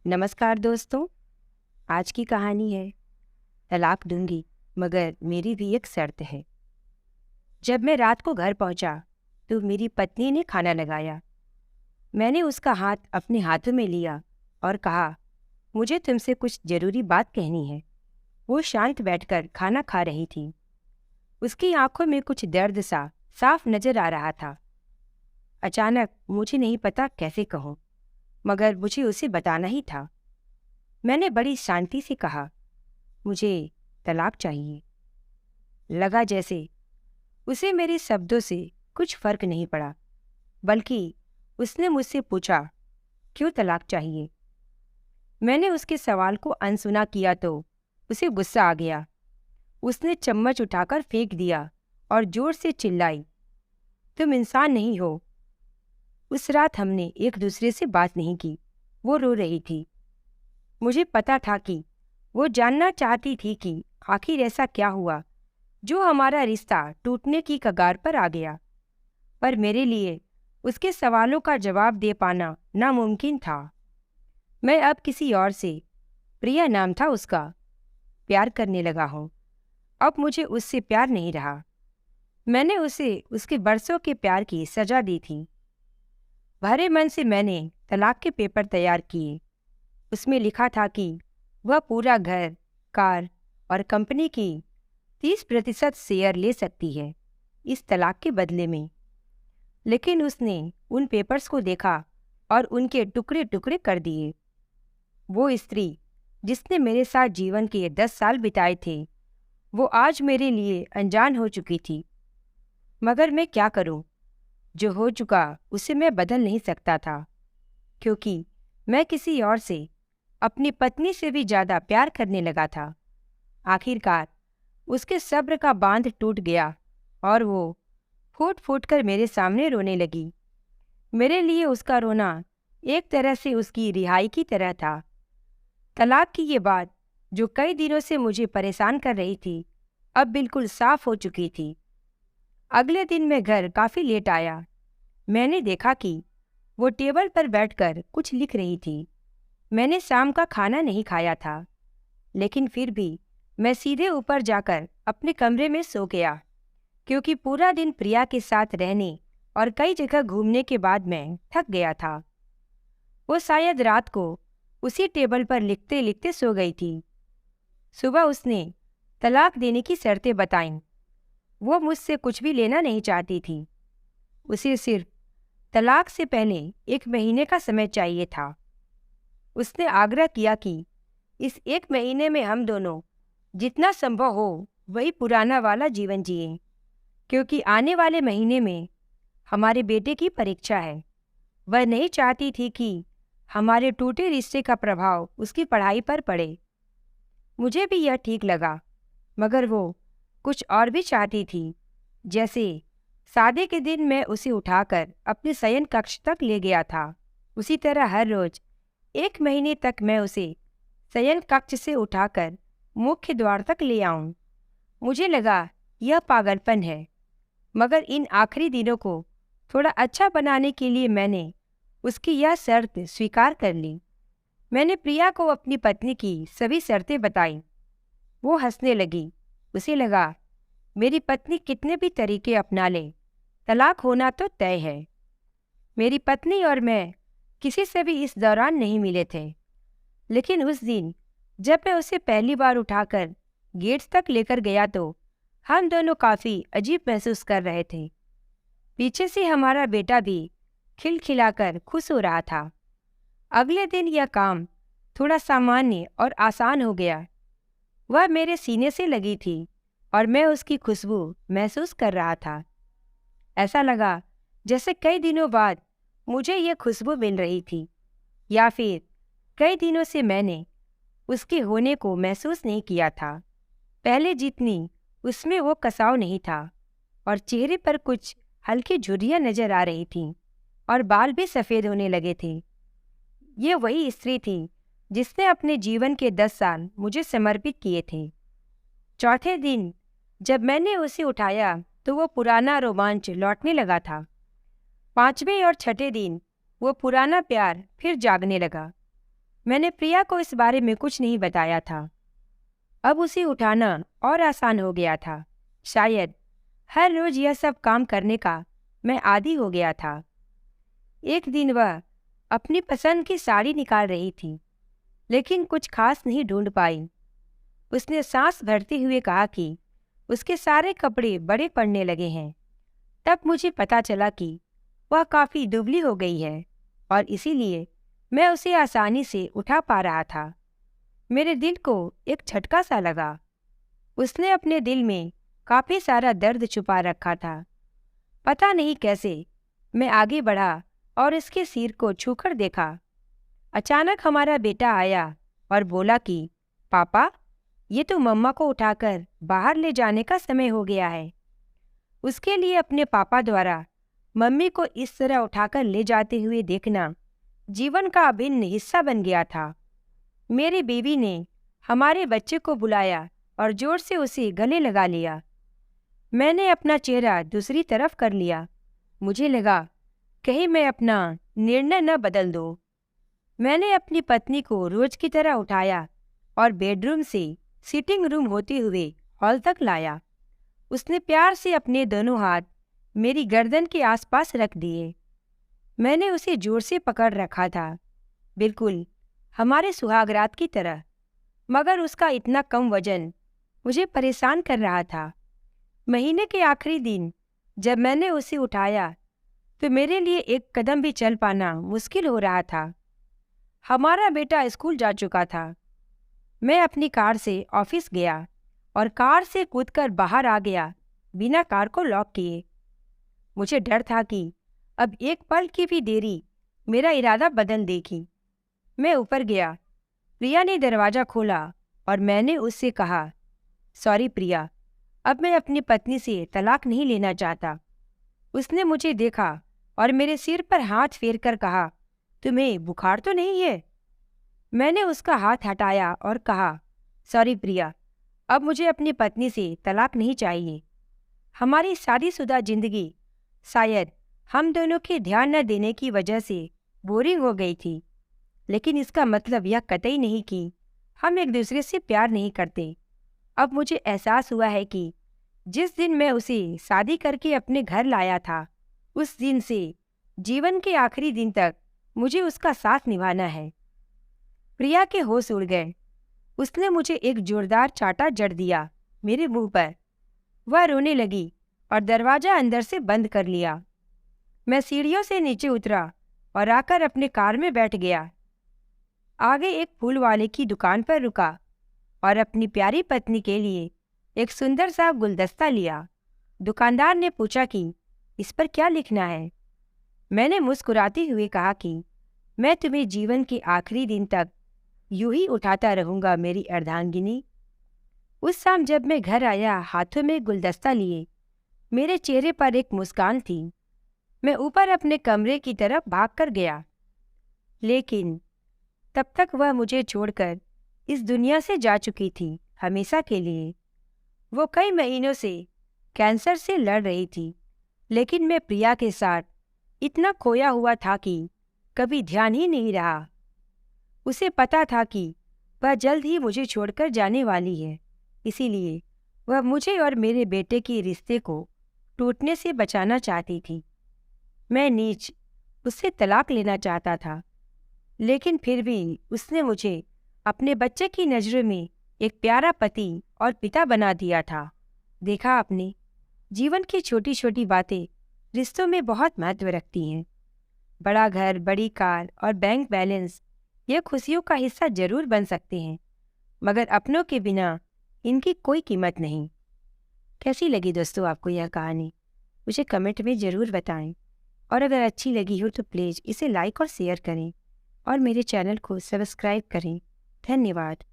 नमस्कार दोस्तों। आज की कहानी है तलाक दूंगी मगर मेरी भी एक शर्त है। जब मैं रात को घर पहुंचा तो मेरी पत्नी ने खाना लगाया। मैंने उसका हाथ अपने हाथों में लिया और कहा, मुझे तुमसे कुछ जरूरी बात कहनी है। वो शांत बैठकर खाना खा रही थी। उसकी आंखों में कुछ दर्द सा साफ नजर आ रहा था। अचानक मुझे नहीं पता कैसे कहूँ, मगर मुझे उसे बताना ही था। मैंने बड़ी शांति से कहा, मुझे तलाक चाहिए। लगा जैसे उसे मेरे शब्दों से कुछ फर्क नहीं पड़ा, बल्कि उसने मुझसे पूछा, क्यों तलाक चाहिए? मैंने उसके सवाल को अनसुना किया तो उसे गुस्सा आ गया। उसने चम्मच उठाकर फेंक दिया और जोर से चिल्लाई, तुम इंसान नहीं हो। उस रात हमने एक दूसरे से बात नहीं की। वो रो रही थी। मुझे पता था कि वो जानना चाहती थी कि आखिर ऐसा क्या हुआ जो हमारा रिश्ता टूटने की कगार पर आ गया। पर मेरे लिए उसके सवालों का जवाब दे पाना नामुमकिन था। मैं अब किसी और से, प्रिया नाम था उसका, प्यार करने लगा हूँ। अब मुझे उससे प्यार नहीं रहा। मैंने उसे उसके बरसों के प्यार की सजा दी थी। भरे मन से मैंने तलाक के पेपर तैयार किए। उसमें लिखा था कि वह पूरा घर, कार और कंपनी की 30% शेयर ले सकती है इस तलाक के बदले में। लेकिन उसने उन पेपर्स को देखा और उनके टुकड़े टुकड़े कर दिए। वो स्त्री जिसने मेरे साथ जीवन के 10 साल बिताए थे, वो आज मेरे लिए अनजान हो चुकी थी। मगर मैं क्या करूं? जो हो चुका उसे मैं बदल नहीं सकता था, क्योंकि मैं किसी और से, अपनी पत्नी से भी ज्यादा प्यार करने लगा था। आखिरकार उसके सब्र का बांध टूट गया और वो फूट फूट कर मेरे सामने रोने लगी। मेरे लिए उसका रोना एक तरह से उसकी रिहाई की तरह था। तलाक की ये बात, जो कई दिनों से मुझे परेशान कर रही थी, अब बिल्कुल साफ हो चुकी थी। अगले दिन मैं घर काफी लेट आया। मैंने देखा कि वो टेबल पर बैठकर कुछ लिख रही थी। मैंने शाम का खाना नहीं खाया था, लेकिन फिर भी मैं सीधे ऊपर जाकर अपने कमरे में सो गया, क्योंकि पूरा दिन प्रिया के साथ रहने और कई जगह घूमने के बाद मैं थक गया था। वो शायद रात को उसी टेबल पर लिखते लिखते सो गई थी। सुबह उसने तलाक देने की शर्तें बताईं। वो मुझसे कुछ भी लेना नहीं चाहती थी। उसे सिर्फ तलाक से पहले 1 महीने का समय चाहिए था। उसने आग्रह किया कि इस 1 महीने में हम दोनों जितना संभव हो वही पुराना वाला जीवन जिए, क्योंकि आने वाले महीने में हमारे बेटे की परीक्षा है। वह नहीं चाहती थी कि हमारे टूटे रिश्ते का प्रभाव उसकी पढ़ाई पर पड़े। मुझे भी यह ठीक लगा, मगर वो कुछ और भी चाहती थी। जैसे शादी के दिन मैं उसे उठाकर अपने शयन कक्ष तक ले गया था, उसी तरह हर रोज 1 महीने तक मैं उसे शयन कक्ष से उठाकर मुख्य द्वार तक ले आऊं। मुझे लगा यह पागलपन है, मगर इन आखिरी दिनों को थोड़ा अच्छा बनाने के लिए मैंने उसकी यह शर्त स्वीकार कर ली। मैंने प्रिया को अपनी पत्नी की सभी शर्तें बताईं। वो हंसने लगी। उसे लगा मेरी पत्नी कितने भी तरीके अपना ले, तलाक होना तो तय है। मेरी पत्नी और मैं किसी से भी इस दौरान नहीं मिले थे, लेकिन उस दिन जब मैं उसे पहली बार उठाकर गेट्स तक लेकर गया तो हम दोनों काफी अजीब महसूस कर रहे थे। पीछे से हमारा बेटा भी खिलखिलाकर खुश हो रहा था। अगले दिन यह काम थोड़ा सामान्य और आसान हो गया। वह मेरे सीने से लगी थी और मैं उसकी खुशबू महसूस कर रहा था। ऐसा लगा जैसे कई दिनों बाद मुझे यह खुशबू मिल रही थी, या फिर कई दिनों से मैंने उसके होने को महसूस नहीं किया था। पहले जितनी उसमें वो कसाव नहीं था और चेहरे पर कुछ हल्की झुर्रियां नजर आ रही थीं और बाल भी सफ़ेद होने लगे थे। ये वही स्त्री थी जिसने अपने जीवन के 10 साल मुझे समर्पित किए थे। चौथे दिन जब मैंने उसे उठाया तो वो पुराना रोमांच लौटने लगा था। 5वें और छठे दिन वो पुराना प्यार फिर जागने लगा। मैंने प्रिया को इस बारे में कुछ नहीं बताया था। अब उसे उठाना और आसान हो गया था। शायद हर रोज यह सब काम करने का मैं आदी हो गया था। एक दिन वह अपनी पसंद की साड़ी निकाल रही थी, लेकिन कुछ खास नहीं ढूंढ पाई। उसने सांस भरते हुए कहा कि उसके सारे कपड़े बड़े पड़ने लगे हैं। तब मुझे पता चला कि वह काफ़ी दुबली हो गई है और इसीलिए मैं उसे आसानी से उठा पा रहा था। मेरे दिल को एक झटका सा लगा। उसने अपने दिल में काफ़ी सारा दर्द छुपा रखा था। पता नहीं कैसे मैं आगे बढ़ा और इसके सिर को छूकर देखा। अचानक हमारा बेटा आया और बोला कि पापा, ये तो मम्मा को उठाकर बाहर ले जाने का समय हो गया है। उसके लिए अपने पापा द्वारा मम्मी को इस तरह उठाकर ले जाते हुए देखना जीवन का अभिन्न हिस्सा बन गया था। मेरी बीवी ने हमारे बच्चे को बुलाया और जोर से उसे गले लगा लिया। मैंने अपना चेहरा दूसरी तरफ कर लिया। मुझे लगा कहीं मैं अपना निर्णय न बदल दूं। मैंने अपनी पत्नी को रोज की तरह उठाया और बेडरूम से सिटिंग रूम होते हुए हॉल तक लाया। उसने प्यार से अपने दोनों हाथ मेरी गर्दन के आसपास रख दिए। मैंने उसे जोर से पकड़ रखा था, बिल्कुल हमारे सुहागरात की तरह, मगर उसका इतना कम वजन मुझे परेशान कर रहा था। महीने के आखिरी दिन जब मैंने उसे उठाया तो मेरे लिए एक कदम भी चल पाना मुश्किल हो रहा था। हमारा बेटा स्कूल जा चुका था। मैं अपनी कार से ऑफिस गया और कार से कूदकर बाहर आ गया बिना कार को लॉक किए। मुझे डर था कि अब एक पल की भी देरी मेरा इरादा बदल देगी। मैं ऊपर गया। प्रिया ने दरवाज़ा खोला और मैंने उससे कहा, सॉरी प्रिया, अब मैं अपनी पत्नी से तलाक नहीं लेना चाहता। उसने मुझे देखा और मेरे सिर पर हाथ फेर कर कहा, तुम्हें बुखार तो नहीं है? मैंने उसका हाथ हटाया और कहा, सॉरी प्रिया, अब मुझे अपनी पत्नी से तलाक नहीं चाहिए। हमारी शादीशुदा जिंदगी शायद हम दोनों के ध्यान न देने की वजह से बोरिंग हो गई थी, लेकिन इसका मतलब यह कतई नहीं कि हम एक दूसरे से प्यार नहीं करते। अब मुझे एहसास हुआ है कि जिस दिन मैं उसे शादी करके अपने घर लाया था, उस दिन से जीवन के आखिरी दिन तक मुझे उसका साथ निभाना है। प्रिया के होश उड़ गए। उसने मुझे एक जोरदार चाटा जड़ दिया मेरे मुंह पर। वह रोने लगी और दरवाज़ा अंदर से बंद कर लिया। मैं सीढ़ियों से नीचे उतरा और आकर अपने कार में बैठ गया। आगे एक फूल वाले की दुकान पर रुका और अपनी प्यारी पत्नी के लिए एक सुंदर सा गुलदस्ता लिया। दुकानदार ने पूछा कि इस पर क्या लिखना है। मैंने मुस्कुराते हुए कहा कि मैं तुम्हें जीवन के आखिरी दिन तक यूं ही उठाता रहूंगा मेरी अर्धांगिनी। उस शाम जब मैं घर आया हाथों में गुलदस्ता लिए, मेरे चेहरे पर एक मुस्कान थी। मैं ऊपर अपने कमरे की तरफ भागकर गया, लेकिन तब तक वह मुझे छोड़कर इस दुनिया से जा चुकी थी, हमेशा के लिए। वो कई महीनों से कैंसर से लड़ रही थी, लेकिन मैं प्रिया के साथ इतना खोया हुआ था कि कभी ध्यान ही नहीं रहा। उसे पता था कि वह जल्द ही मुझे छोड़कर जाने वाली है, इसीलिए वह मुझे और मेरे बेटे के रिश्ते को टूटने से बचाना चाहती थी। मैं नीच उससे तलाक लेना चाहता था, लेकिन फिर भी उसने मुझे अपने बच्चे की नज़रों में एक प्यारा पति और पिता बना दिया था। देखा आपने, जीवन की छोटी छोटी बातें रिश्तों में बहुत महत्व रखती हैं। बड़ा घर, बड़ी कार और बैंक बैलेंस ये खुशियों का हिस्सा जरूर बन सकते हैं, मगर अपनों के बिना इनकी कोई कीमत नहीं। कैसी लगी दोस्तों आपको यह कहानी? मुझे कमेंट में ज़रूर बताएं, और अगर अच्छी लगी हो तो प्लीज़ इसे लाइक और शेयर करें और मेरे चैनल को सब्सक्राइब करें। धन्यवाद।